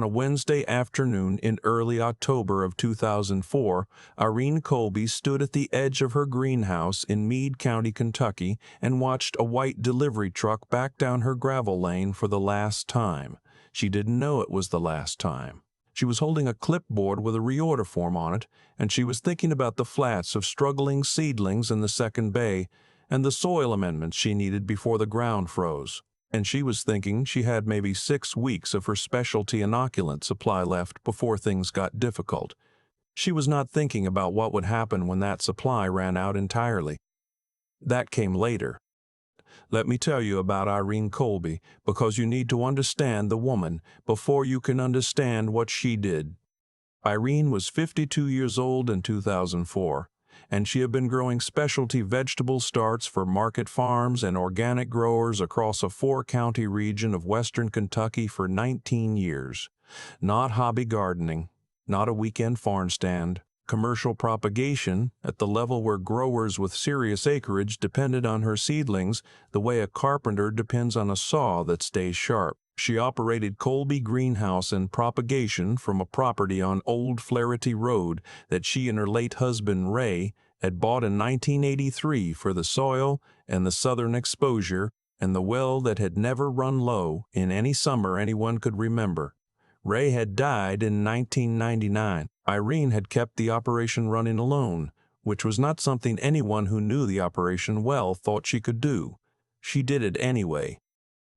On a Wednesday afternoon in early October of 2004, Irene Colby stood at the edge of her greenhouse in Meade County, Kentucky, and watched a white delivery truck back down her gravel lane for the last time. She didn't know it was the last time. She was holding a clipboard with a reorder form on it, and she was thinking about the flats of struggling seedlings in the second bay and the soil amendments she needed before the ground froze. And she was thinking she had maybe 6 weeks of her specialty inoculant supply left before things got difficult. She was not thinking about what would happen when that supply ran out entirely. That came later. Let me tell you about Irene Colby, because you need to understand the woman before you can understand what she did. Irene was 52 years old in 2004. And she had been growing specialty vegetable starts for market farms and organic growers across a 4-county region of western Kentucky for 19 years. Not hobby gardening, not a weekend farm stand, commercial propagation at the level where growers with serious acreage depended on her seedlings the way a carpenter depends on a saw that stays sharp. She operated Colby Greenhouse and Propagation from a property on Old Flaherty Road that she and her late husband, Ray, had bought in 1983 for the soil and the southern exposure and the well that had never run low in any summer anyone could remember. Ray had died in 1999. Irene had kept the operation running alone, which was not something anyone who knew the operation well thought she could do. She did it anyway.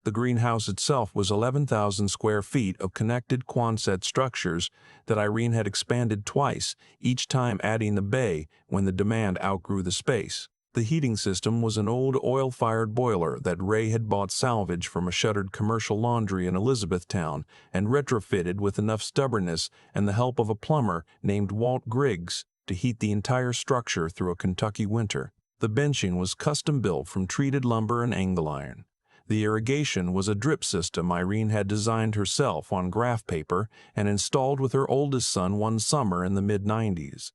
The greenhouse itself was 11,000 square feet of connected Quonset structures that Irene had expanded twice, each time adding the bay when the demand outgrew the space. The heating system was an old oil-fired boiler that Ray had bought salvage from a shuttered commercial laundry in Elizabethtown and retrofitted with enough stubbornness and the help of a plumber named Walt Griggs to heat the entire structure through a Kentucky winter. The benching was custom-built from treated lumber and angle iron. The irrigation was a drip system Irene had designed herself on graph paper and installed with her oldest son one summer in the mid-90s.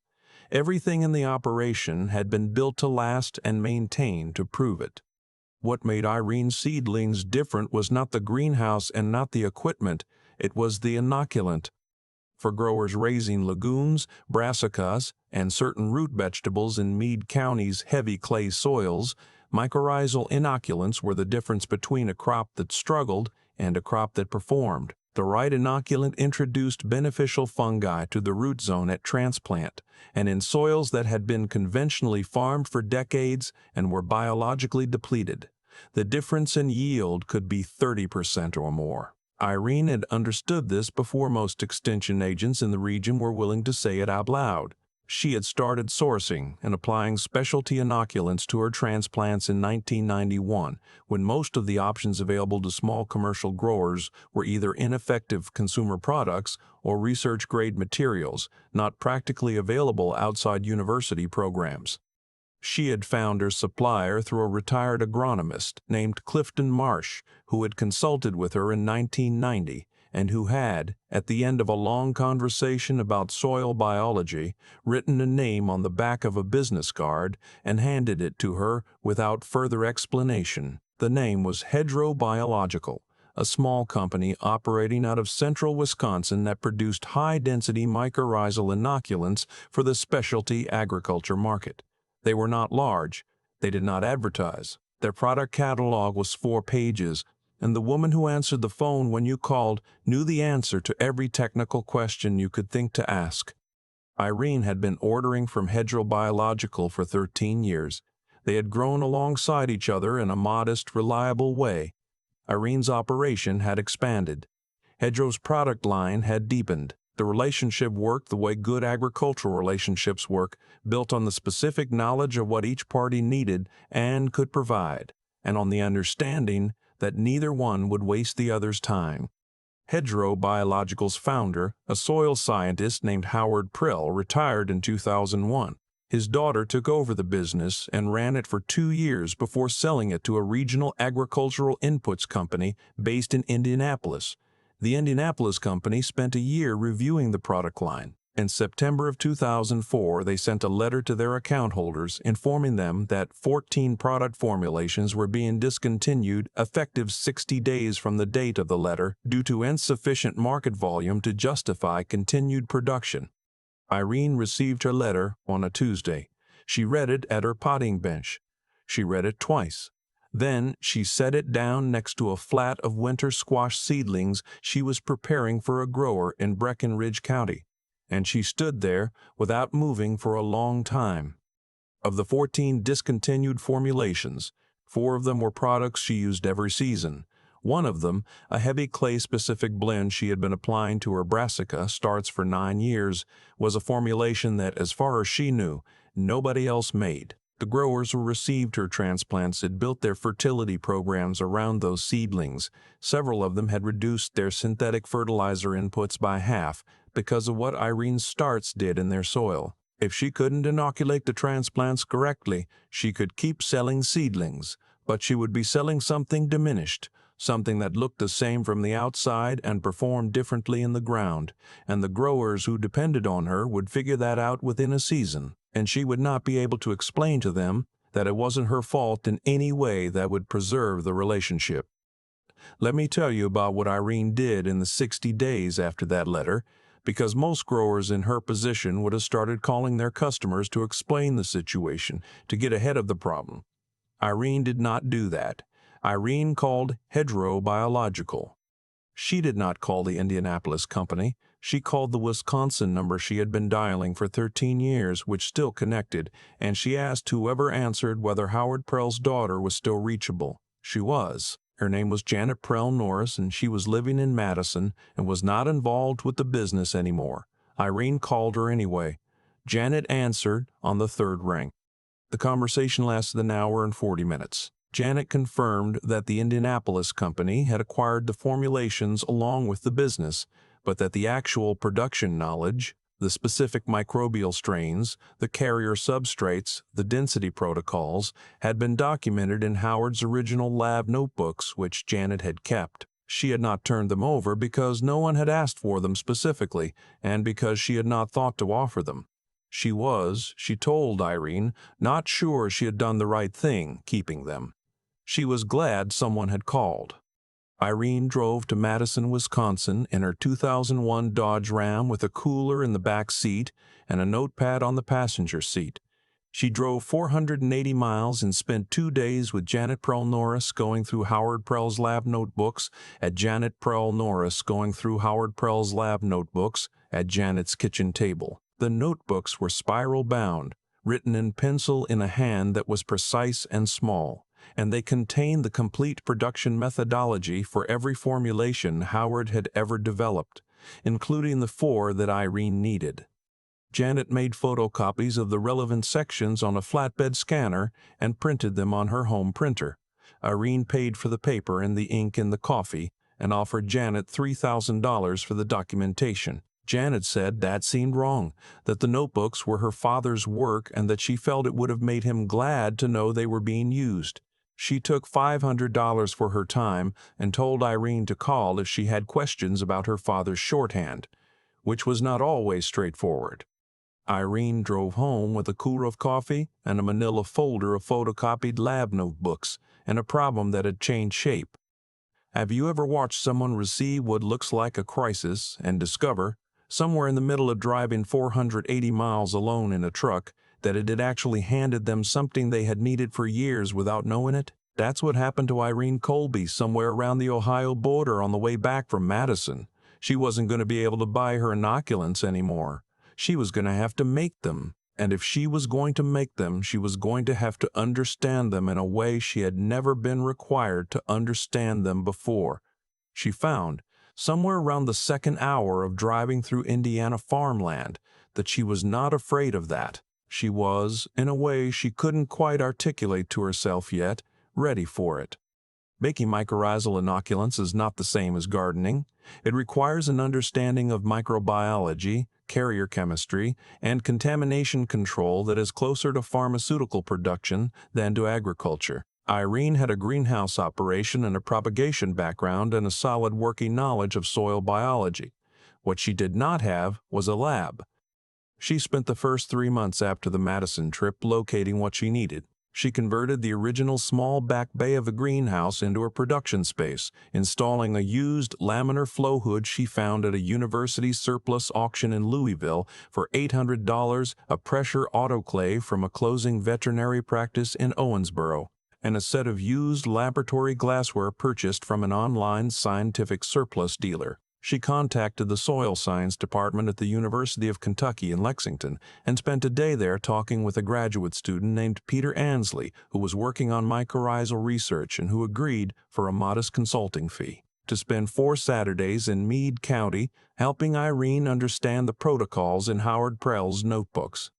Everything in the operation had been built to last and maintained to prove it. What made Irene's seedlings different was not the greenhouse and not the equipment, it was the inoculant. For growers raising legumes, brassicas, and certain root vegetables in Meade County's heavy clay soils, mycorrhizal inoculants were the difference between a crop that struggled and a crop that performed. The right inoculant introduced beneficial fungi to the root zone at transplant, and in soils that had been conventionally farmed for decades and were biologically depleted. The difference in yield could be 30% or more. Irene had understood this before most extension agents in the region were willing to say it out loud. She had started sourcing and applying specialty inoculants to her transplants in 1991, when most of the options available to small commercial growers were either ineffective consumer products or research-grade materials, not practically available outside university programs. She had found her supplier through a retired agronomist named Clifton Marsh, who had consulted with her in 1990, and who had, at the end of a long conversation about soil biology, written a name on the back of a business card and handed it to her without further explanation. The name was Hedgerow Biological, a small company operating out of central Wisconsin that produced high-density mycorrhizal inoculants for the specialty agriculture market. They were not large. They did not advertise. Their product catalog was 4 pages, and the woman who answered the phone when you called knew the answer to every technical question you could think to ask. Irene had been ordering from Hedgerow Biological for 13 years. They had grown alongside each other in a modest, reliable way. Irene's operation had expanded. Hedgerow's product line had deepened. The relationship worked the way good agricultural relationships work, built on the specific knowledge of what each party needed and could provide, and on the understanding that neither one would waste the other's time. Hedgerow Biological's founder, a soil scientist named Howard Prill, retired in 2001. His daughter took over the business and ran it for 2 years before selling it to a regional agricultural inputs company based in Indianapolis. The Indianapolis company spent a year reviewing the product line. In September of 2004, they sent a letter to their account holders informing them that 14 product formulations were being discontinued effective 60 days from the date of the letter due to insufficient market volume to justify continued production. Irene received her letter on a Tuesday. She read it at her potting bench. She read it twice. Then she set it down next to a flat of winter squash seedlings she was preparing for a grower in Breckinridge County, and she stood there without moving for a long time. Of the 14 discontinued formulations, 4 of them were products she used every season. One of them, a heavy clay-specific blend she had been applying to her brassica starts for 9 years, was a formulation that, as far as she knew, nobody else made. The growers who received her transplants had built their fertility programs around those seedlings. Several of them had reduced their synthetic fertilizer inputs by half because of what Irene's starts did in their soil. If she couldn't inoculate the transplants correctly, she could keep selling seedlings, but she would be selling something diminished, something that looked the same from the outside and performed differently in the ground, and the growers who depended on her would figure that out within a season, and she would not be able to explain to them that it wasn't her fault in any way that would preserve the relationship. Let me tell you about what Irene did in the 60 days after that letter, because most growers in her position would have started calling their customers to explain the situation, to get ahead of the problem. Irene did not do that. Irene called Hedgerow Biological. She did not call the Indianapolis company. She called the Wisconsin number she had been dialing for 13 years, which still connected, and she asked whoever answered whether Howard Prell's daughter was still reachable. She was. Her name was Janet Prell Norris, and she was living in Madison and was not involved with the business anymore. Irene called her anyway. Janet answered on the 3rd ring. The conversation lasted an hour and 40 minutes. Janet confirmed that the Indianapolis company had acquired the formulations along with the business, but that the actual production knowledge, the specific microbial strains, the carrier substrates, the density protocols, had been documented in Howard's original lab notebooks, which Janet had kept. She had not turned them over because no one had asked for them specifically, and because she had not thought to offer them. She told Irene, not sure she had done the right thing keeping them. She was glad someone had called. Irene drove to Madison, Wisconsin in her 2001 Dodge Ram with a cooler in the back seat and a notepad on the passenger seat. She drove 480 miles and spent 2 days with Janet Prell Norris going through Howard Prell's lab notebooks, at Janet Prell Norris going through Howard Prell's lab notebooks at Janet's kitchen table. The notebooks were spiral-bound, written in pencil in a hand that was precise and small, and they contained the complete production methodology for every formulation Howard had ever developed, including the 4 that Irene needed. Janet made photocopies of the relevant sections on a flatbed scanner and printed them on her home printer. Irene paid for the paper and the ink in the coffee and offered Janet $3,000 for the documentation. Janet said that seemed wrong, that the notebooks were her father's work and that she felt it would have made him glad to know they were being used. She took $500 for her time and told Irene to call if she had questions about her father's shorthand, which was not always straightforward. Irene drove home with a cooler of coffee and a manila folder of photocopied lab notebooks and a problem that had changed shape. Have you ever watched someone receive what looks like a crisis and discover, somewhere in the middle of driving 480 miles alone in a truck, that it had actually handed them something they had needed for years without knowing it? That's what happened to Irene Colby somewhere around the Ohio border on the way back from Madison. She wasn't going to be able to buy her inoculants anymore. She was going to have to make them, and if she was going to make them, she was going to have to understand them in a way she had never been required to understand them before. She found, somewhere around the 2nd hour of driving through Indiana farmland, that she was not afraid of that. She was, in a way she couldn't quite articulate to herself yet, ready for it. Making mycorrhizal inoculants is not the same as gardening. It requires an understanding of microbiology, carrier chemistry, and contamination control that is closer to pharmaceutical production than to agriculture. Irene had a greenhouse operation and a propagation background and a solid working knowledge of soil biology. What she did not have was a lab. She spent the first 3 months after the Madison trip locating what she needed. She converted the original small back bay of the greenhouse into a production space, installing a used laminar flow hood she found at a university surplus auction in Louisville for $800, a pressure autoclave from a closing veterinary practice in Owensboro, and a set of used laboratory glassware purchased from an online scientific surplus dealer. She contacted the soil science department at the University of Kentucky in Lexington and spent a day there talking with a graduate student named Peter Ansley, who was working on mycorrhizal research and who agreed, for a modest consulting fee, to spend 4 Saturdays in Meade County helping Irene understand the protocols in Howard Prell's notebooks.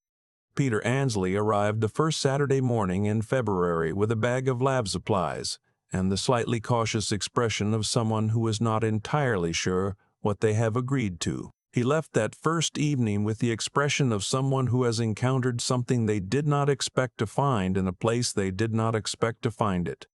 Peter Ansley arrived the first Saturday morning in February with a bag of lab supplies and the slightly cautious expression of someone who is not entirely sure what they have agreed to. He left that first evening with the expression of someone who has encountered something they did not expect to find in a place they did not expect to find it.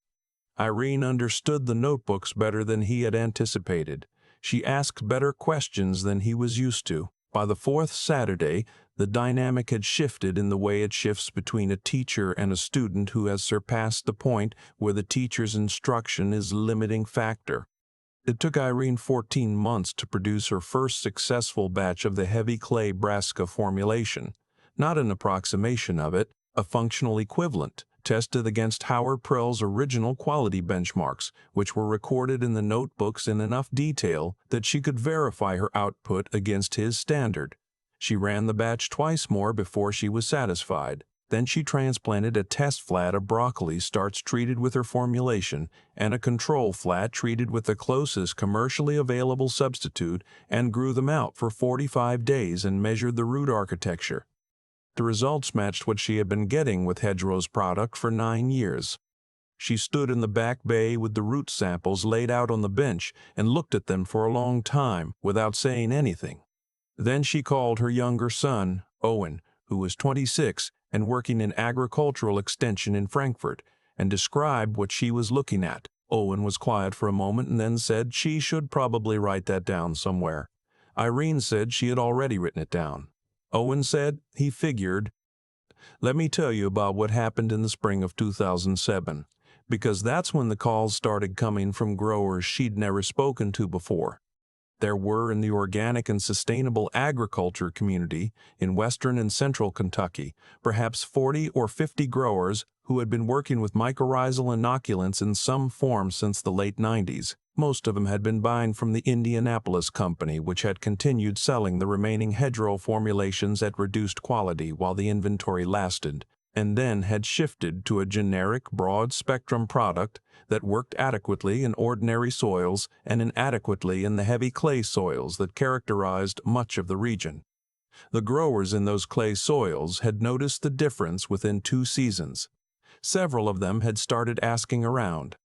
Irene understood the notebooks better than he had anticipated. She asked better questions than he was used to. By the 4th Saturday, the dynamic had shifted in the way it shifts between a teacher and a student who has surpassed the point where the teacher's instruction is the limiting factor. It took Irene 14 months to produce her first successful batch of the heavy clay brassica formulation, not an approximation of it, a functional equivalent, tested against Howard Prell's original quality benchmarks, which were recorded in the notebooks in enough detail that she could verify her output against his standard. She ran the batch twice more before she was satisfied. Then she transplanted a test flat of broccoli starch treated with her formulation and a control flat treated with the closest commercially available substitute and grew them out for 45 days and measured the root architecture. The results matched what she had been getting with Hedgerow's product for 9 years. She stood in the back bay with the root samples laid out on the bench and looked at them for a long time without saying anything. Then she called her younger son, Owen, who was 26 and working in agricultural extension in Frankfurt, and described what she was looking at. Owen was quiet for a moment and then said she should probably write that down somewhere. Irene said she had already written it down. Owen said he figured, "Let me tell you about what happened in the spring of 2007, because that's when the calls started coming from growers she'd never spoken to before. There were in the organic and sustainable agriculture community in western and central Kentucky perhaps 40 or 50 growers who had been working with mycorrhizal inoculants in some form since the late 90s. Most of them had been buying from the Indianapolis company, which had continued selling the remaining Hedgerow formulations at reduced quality while the inventory lasted, and then had shifted to a generic broad-spectrum product that worked adequately in ordinary soils and inadequately in the heavy clay soils that characterized much of the region. The growers in those clay soils had noticed the difference within 2 seasons. Several of them had started asking around.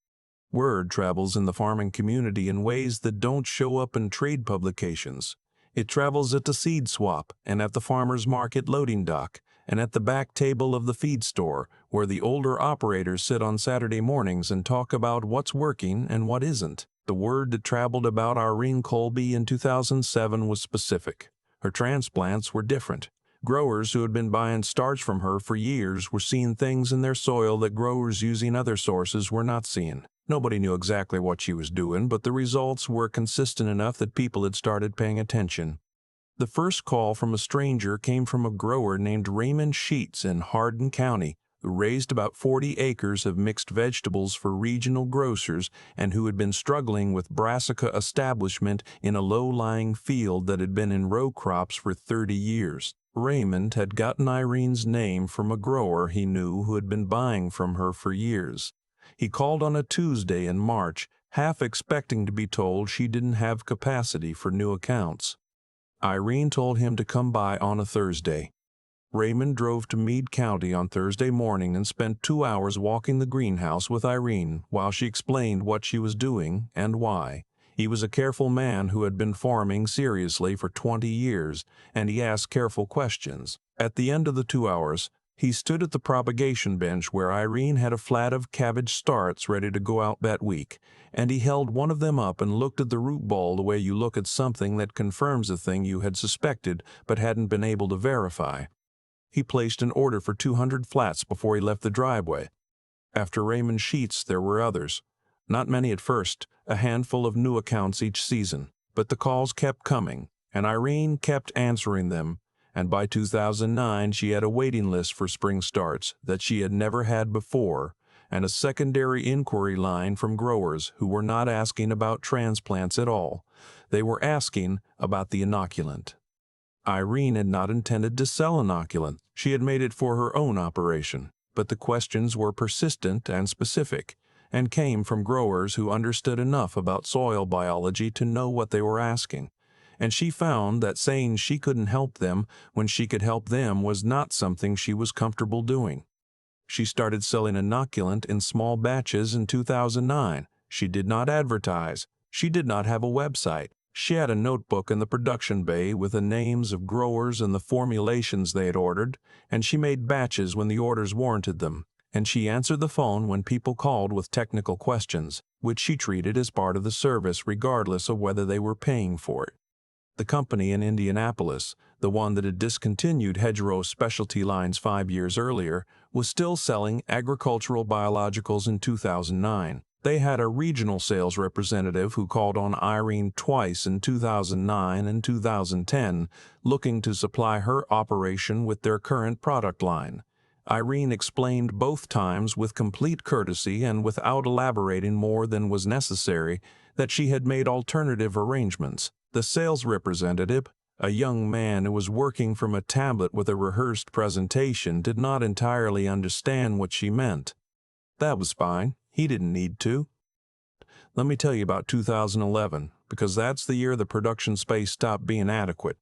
Word travels in the farming community in ways that don't show up in trade publications. It travels at the seed swap and at the farmer's market loading dock and at the back table of the feed store, where the older operators sit on Saturday mornings and talk about what's working and what isn't. The word that traveled about Irene Colby in 2007 was specific. Her transplants were different. Growers who had been buying starch from her for years were seeing things in their soil that growers using other sources were not seeing. Nobody knew exactly what she was doing, but the results were consistent enough that people had started paying attention. The first call from a stranger came from a grower named Raymond Sheets in Hardin County, who raised about 40 acres of mixed vegetables for regional grocers and who had been struggling with brassica establishment in a low-lying field that had been in row crops for 30 years. Raymond had gotten Irene's name from a grower he knew who had been buying from her for years. He called on a Tuesday in March, half expecting to be told she didn't have capacity for new accounts. Irene told him to come by on a Thursday. Raymond drove to Meade County on Thursday morning and spent 2 hours walking the greenhouse with Irene while she explained what she was doing and why. He was a careful man who had been farming seriously for 20 years, and he asked careful questions. At the end of the 2 hours, He stood at the propagation bench where Irene had a flat of cabbage starts ready to go out that week, and he held one of them up and looked at the root ball the way you look at something that confirms a thing you had suspected but hadn't been able to verify. He placed an order for 200 flats before he left the driveway. After Raymond Sheets, there were others. Not many at first, a handful of new accounts each season, but the calls kept coming, and Irene kept answering them, and by 2009 she had a waiting list for spring starts that she had never had before, and a secondary inquiry line from growers who were not asking about transplants at all. They were asking about the inoculant. Irene had not intended to sell inoculant. She had made it for her own operation, but the questions were persistent and specific, and came from growers who understood enough about soil biology to know what they were asking. And she found that saying she couldn't help them when she could help them was not something she was comfortable doing. She started selling inoculant in small batches in 2009. She did not advertise. She did not have a website. She had a notebook in the production bay with the names of growers and the formulations they had ordered, and she made batches when the orders warranted them. And she answered the phone when people called with technical questions, which she treated as part of the service regardless of whether they were paying for it. The company in Indianapolis, the one that had discontinued hedgerow specialty lines 5 years earlier, was still selling agricultural biologicals in 2009. They had a regional sales representative who called on Irene twice in 2009 and 2010, looking to supply her operation with their current product line. Irene explained both times with complete courtesy and without elaborating more than was necessary that she had made alternative arrangements. The sales representative, a young man who was working from a tablet with a rehearsed presentation, did not entirely understand what she meant. That was fine. He didn't need to. Let me tell you about 2011, because that's the year the production space stopped being adequate.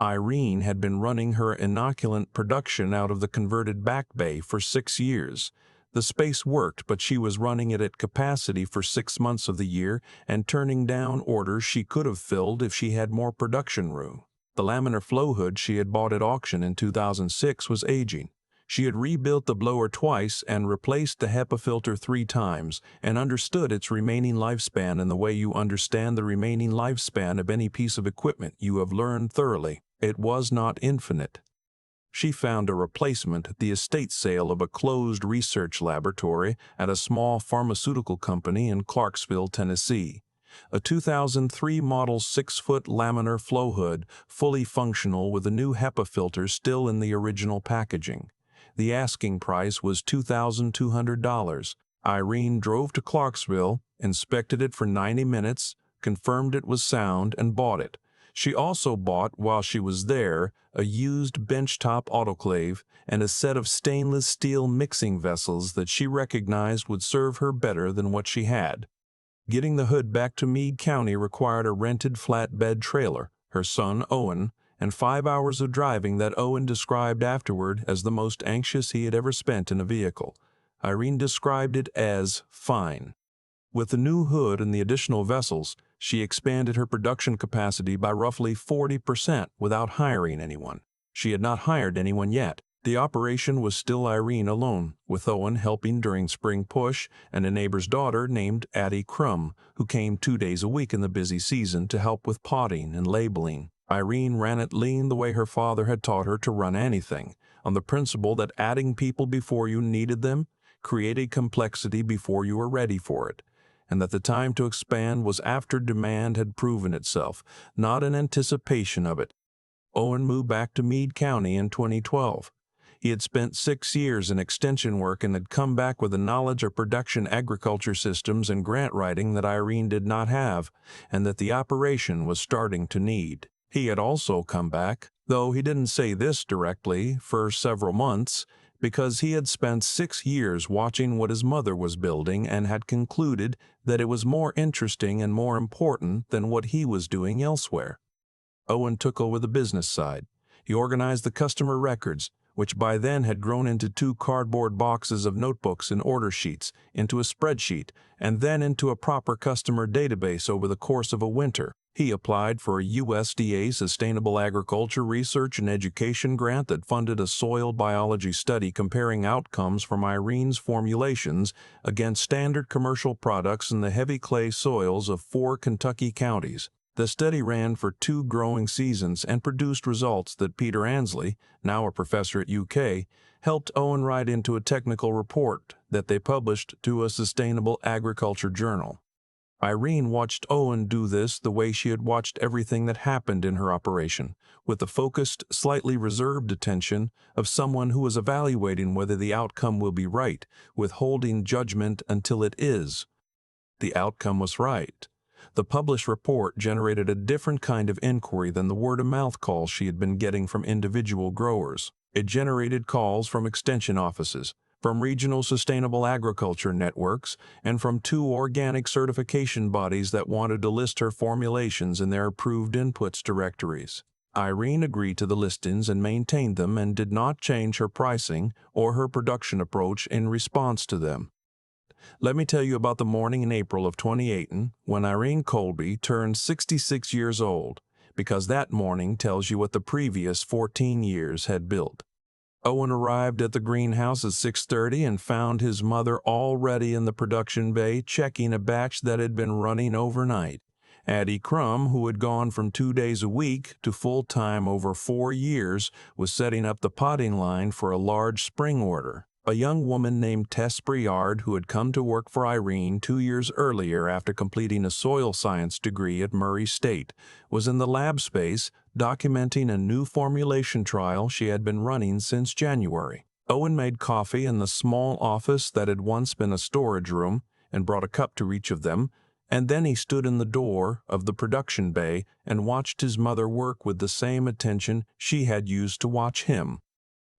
Irene had been running her inoculant production out of the converted back bay for 6 years. The space worked, but she was running it at capacity for 6 months of the year and turning down orders she could have filled if she had more production room. The laminar flow hood she had bought at auction in 2006 was aging. She had rebuilt the blower twice and replaced the HEPA filter 3 times and understood its remaining lifespan in the way you understand the remaining lifespan of any piece of equipment you have learned thoroughly. It was not infinite. She found a replacement at the estate sale of a closed research laboratory at a small pharmaceutical company in Clarksville, Tennessee. A 2003 model 6-foot laminar flow hood, fully functional with a new HEPA filter still in the original packaging. The asking price was $2,200. Irene drove to Clarksville, inspected it for 90 minutes, confirmed it was sound, and bought it. She also bought, while she was there, a used benchtop autoclave and a set of stainless steel mixing vessels that she recognized would serve her better than what she had. Getting the hood back to Meade County required a rented flatbed trailer, her son Owen, and 5 hours of driving that Owen described afterward as the most anxious he had ever spent in a vehicle. Irene described it as fine. With the new hood and the additional vessels, she expanded her production capacity by roughly 40% without hiring anyone. She had not hired anyone yet. The operation was still Irene alone, with Owen helping during spring push and a neighbor's daughter named Addie Crum, who came 2 days a week in the busy season to help with potting and labeling. Irene ran it lean the way her father had taught her to run anything, on the principle that adding people before you needed them created complexity before you were ready for it, and that the time to expand was after demand had proven itself, not in anticipation of it. Owen moved back to Meade County in 2012. He had spent 6 years in extension work and had come back with a knowledge of production agriculture systems and grant writing that Irene did not have, and that the operation was starting to need. He had also come back, though he didn't say this directly, for several months, because he had spent 6 years watching what his mother was building and had concluded that it was more interesting and more important than what he was doing elsewhere. Owen took over the business side. He organized the customer records, which by then had grown into 2 cardboard boxes of notebooks and order sheets, into a spreadsheet, and then into a proper customer database over the course of a winter. He applied for a USDA Sustainable Agriculture Research and Education grant that funded a soil biology study comparing outcomes from Irene's formulations against standard commercial products in the heavy clay soils of 4 Kentucky counties. The study ran for 2 growing seasons and produced results that Peter Ansley, now a professor at UK, helped Owen write into a technical report that they published to a Sustainable Agriculture journal. Irene watched Owen do this the way she had watched everything that happened in her operation, with the focused, slightly reserved attention of someone who is evaluating whether the outcome will be right, withholding judgment until it is. The outcome was right. The published report generated a different kind of inquiry than the word-of-mouth calls she had been getting from individual growers. It generated calls from extension offices, from regional sustainable agriculture networks, and from 2 organic certification bodies that wanted to list her formulations in their approved inputs directories. Irene agreed to the listings and maintained them and did not change her pricing or her production approach in response to them. Let me tell you about the morning in April of 2018 when Irene Colby turned 66 years old, because that morning tells you what the previous 14 years had built. Owen arrived at the greenhouse at 6:30 and found his mother already in the production bay checking a batch that had been running overnight. Addie Crum, who had gone from 2 days a week to full-time over 4 years, was setting up the potting line for a large spring order. A young woman named Tess Briard, who had come to work for Irene 2 years earlier after completing a soil science degree at Murray State, was in the lab space documenting a new formulation trial she had been running since January. Owen made coffee in the small office that had once been a storage room and brought a cup to each of them, and then he stood in the door of the production bay and watched his mother work with the same attention she had used to watch him.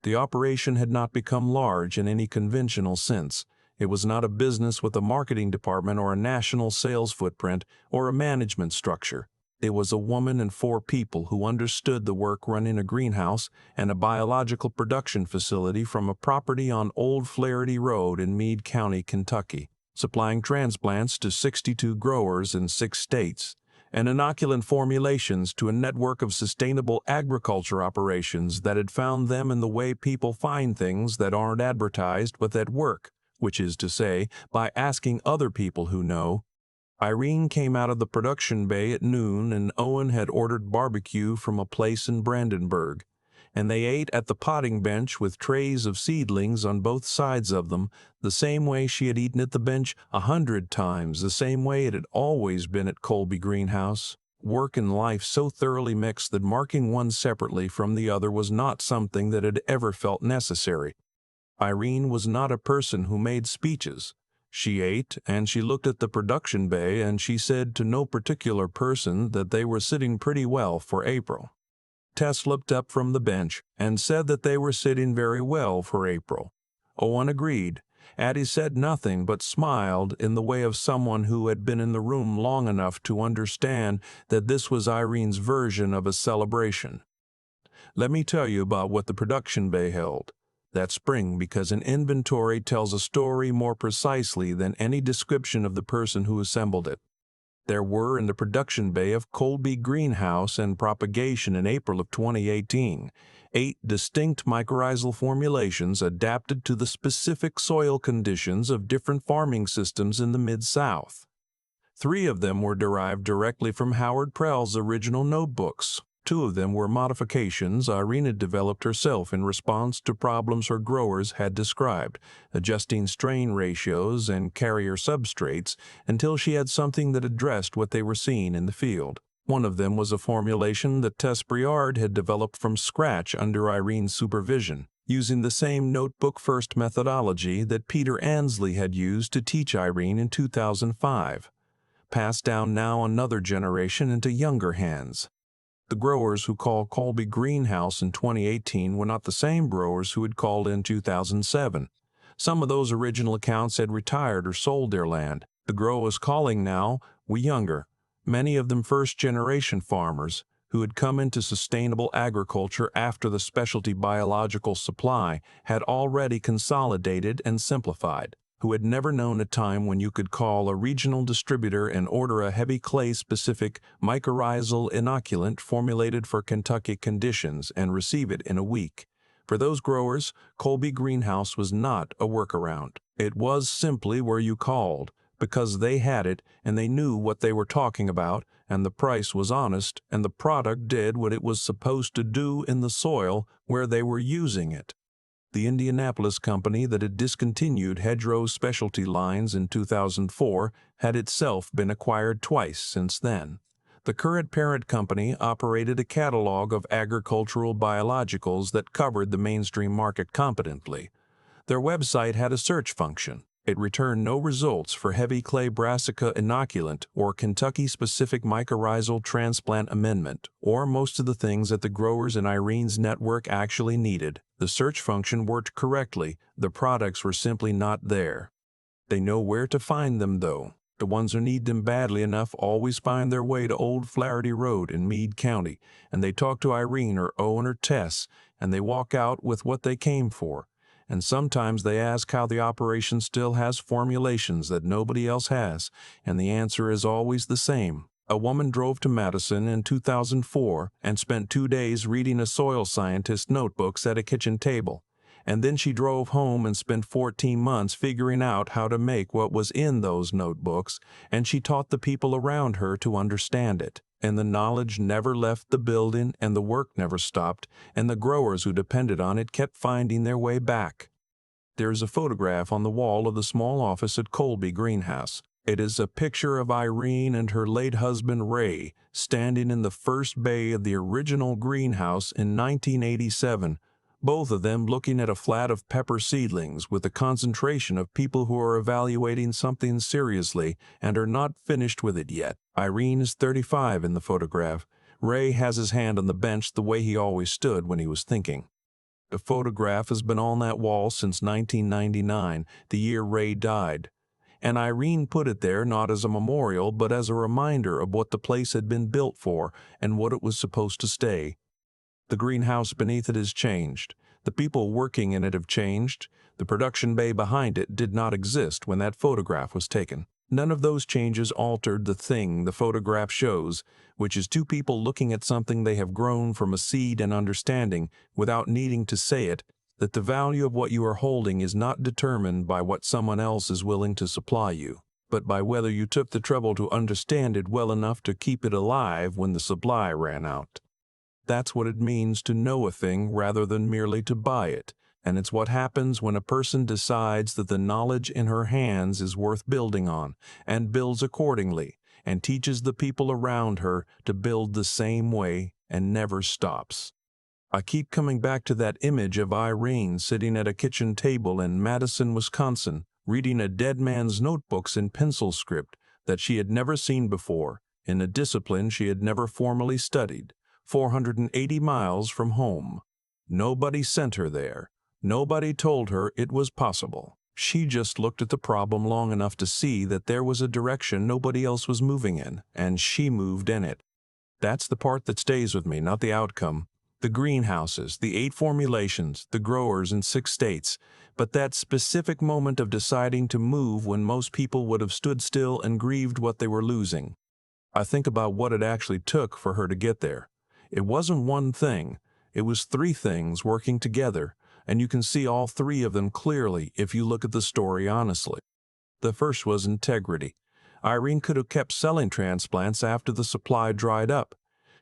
The operation had not become large in any conventional sense. It was not a business with a marketing department or a national sales footprint or a management structure. It was a woman and 4 people who understood the work running a greenhouse and a biological production facility from a property on Old Flaherty Road in Meade County, Kentucky, supplying transplants to 62 growers in 6 states, and inoculant formulations to a network of sustainable agriculture operations that had found them in the way people find things that aren't advertised but that work, which is to say, by asking other people who know. Irene came out of the production bay at noon, and Owen had ordered barbecue from a place in Brandenburg, and they ate at the potting bench with trays of seedlings on both sides of them, the same way she had eaten at the bench 100 times, the same way it had always been at Colby Greenhouse. Work and life so thoroughly mixed that marking one separately from the other was not something that had ever felt necessary. Irene was not a person who made speeches. She ate, and she looked at the production bay, and she said to no particular person that they were sitting pretty well for April. Tess looked up from the bench and said that they were sitting very well for April. Owen agreed. Addie said nothing but smiled in the way of someone who had been in the room long enough to understand that this was Irene's version of a celebration. Let me tell you about what the production bay held that spring, because an inventory tells a story more precisely than any description of the person who assembled it. There were in the production bay of Colby Greenhouse and Propagation in April of 2018, 8 distinct mycorrhizal formulations adapted to the specific soil conditions of different farming systems in the Mid-South. 3 of them were derived directly from Howard Prell's original notebooks. 2 of them were modifications Irene had developed herself in response to problems her growers had described, adjusting strain ratios and carrier substrates until she had something that addressed what they were seeing in the field. One of them was a formulation that Tess Briard had developed from scratch under Irene's supervision, using the same notebook-first methodology that Peter Ansley had used to teach Irene in 2005, passed down now another generation into younger hands. The growers who called Colby Greenhouse in 2018 were not the same growers who had called in 2007. Some of those original accounts had retired or sold their land. The growers calling now were younger, many of them first-generation farmers who had come into sustainable agriculture after the specialty biological supply had already consolidated and simplified. who had never known a time when you could call a regional distributor and order a heavy clay-specific mycorrhizal inoculant formulated for Kentucky conditions and receive it in a week. For those growers, Colby Greenhouse was not a workaround. It was simply where you called, because they had it and they knew what they were talking about, and the price was honest, and the product did what it was supposed to do in the soil where they were using it. The Indianapolis company that had discontinued Hedgerow's specialty lines in 2004 had itself been acquired twice since then. The current parent company operated a catalog of agricultural biologicals that covered the mainstream market competently. Their website had a search function. It returned no results for heavy clay brassica inoculant or Kentucky-specific mycorrhizal transplant amendment, or most of the things that the growers in Irene's network actually needed. The search function worked correctly. The products were simply not there. They know where to find them, though. The ones who need them badly enough always find their way to Old Flaherty Road in Meade County, and they talk to Irene or Owen or Tess, and they walk out with what they came for. And sometimes they ask how the operation still has formulations that nobody else has, and the answer is always the same. A woman drove to Madison in 2004 and spent 2 days reading a soil scientist's notebooks at a kitchen table. And then she drove home and spent 14 months figuring out how to make what was in those notebooks, and she taught the people around her to understand it. And the knowledge never left the building, and the work never stopped, and the growers who depended on it kept finding their way back. There is a photograph on the wall of the small office at Colby Greenhouse. It is a picture of Irene and her late husband Ray standing in the first bay of the original greenhouse in 1987, both of them looking at a flat of pepper seedlings with a concentration of people who are evaluating something seriously and are not finished with it yet. Irene is 35 in the photograph. Ray has his hand on the bench the way he always stood when he was thinking. The photograph has been on that wall since 1999, the year Ray died. And Irene put it there not as a memorial but as a reminder of what the place had been built for and what it was supposed to stay. The greenhouse beneath it has changed. The people working in it have changed. The production bay behind it did not exist when that photograph was taken. None of those changes altered the thing the photograph shows, which is two people looking at something they have grown from a seed and understanding, without needing to say it, that the value of what you are holding is not determined by what someone else is willing to supply you, but by whether you took the trouble to understand it well enough to keep it alive when the supply ran out. That's what it means to know a thing rather than merely to buy it, and it's what happens when a person decides that the knowledge in her hands is worth building on, and builds accordingly, and teaches the people around her to build the same way and never stops. I keep coming back to that image of Irene sitting at a kitchen table in Madison, Wisconsin, reading a dead man's notebooks in pencil script that she had never seen before, in a discipline she had never formally studied. 480 miles from home. Nobody sent her there. Nobody told her it was possible. She just looked at the problem long enough to see that there was a direction nobody else was moving in, and she moved in it. That's the part that stays with me, not the outcome. The greenhouses, the 8 formulations, the growers in 6 states, but that specific moment of deciding to move when most people would have stood still and grieved what they were losing. I think about what it actually took for her to get there. It wasn't one thing, it was 3 things working together, and you can see all 3 of them clearly if you look at the story honestly. The first was integrity. Irene could have kept selling transplants after the supply dried up.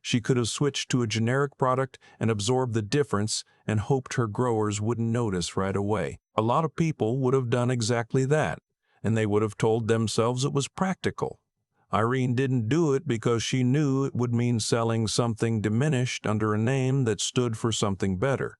She could have switched to a generic product and absorbed the difference and hoped her growers wouldn't notice right away. A lot of people would have done exactly that, and they would have told themselves it was practical. Irene didn't do it because she knew it would mean selling something diminished under a name that stood for something better.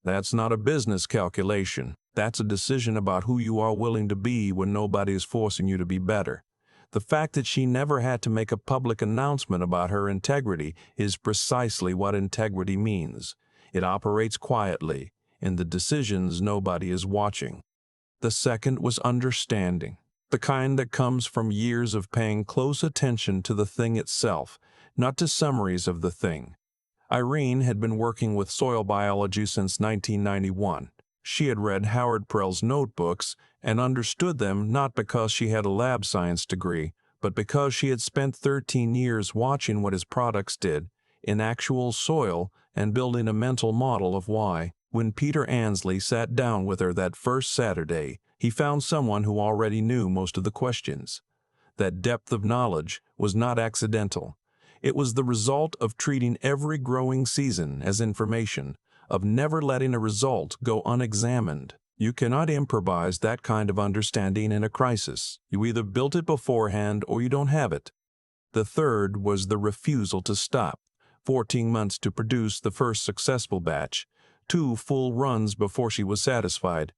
That's not a business calculation. That's a decision about who you are willing to be when nobody is forcing you to be better. The fact that she never had to make a public announcement about her integrity is precisely what integrity means. It operates quietly, in the decisions nobody is watching. The second was understanding. The kind that comes from years of paying close attention to the thing itself, not to summaries of the thing. Irene had been working with soil biology since 1991. She had read Howard Prell's notebooks and understood them not because she had a lab science degree, but because she had spent 13 years watching what his products did in actual soil and building a mental model of why. When Peter Ansley sat down with her that first Saturday, he found someone who already knew most of the questions. That depth of knowledge was not accidental. It was the result of treating every growing season as information, of never letting a result go unexamined. You cannot improvise that kind of understanding in a crisis. You either built it beforehand or you don't have it. The third was the refusal to stop. 14 months to produce the first successful batch. 2 full runs before she was satisfied.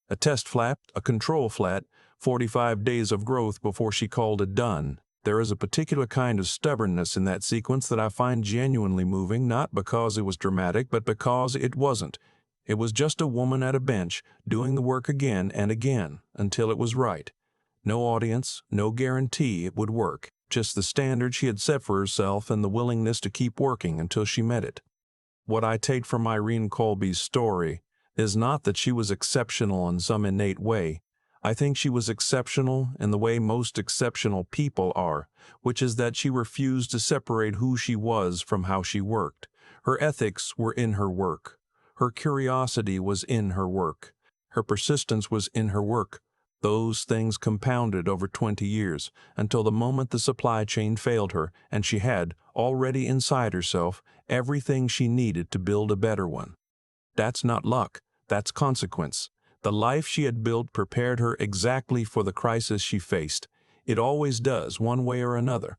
A test flat, a control flat, 45 days of growth before she called it done. There is a particular kind of stubbornness in that sequence that I find genuinely moving, not because it was dramatic, but because it wasn't. It was just a woman at a bench, doing the work again and again, until it was right. No audience, no guarantee it would work, just the standard she had set for herself and the willingness to keep working until she met it. What I take from Irene Colby's story is not that she was exceptional in some innate way. I think she was exceptional in the way most exceptional people are, which is that she refused to separate who she was from how she worked. Her ethics were in her work. Her curiosity was in her work. Her persistence was in her work. Those things compounded over 20 years, until the moment the supply chain failed her, and she had, already inside herself, everything she needed to build a better one. That's not luck, that's consequence. The life she had built prepared her exactly for the crisis she faced. It always does, one way or another.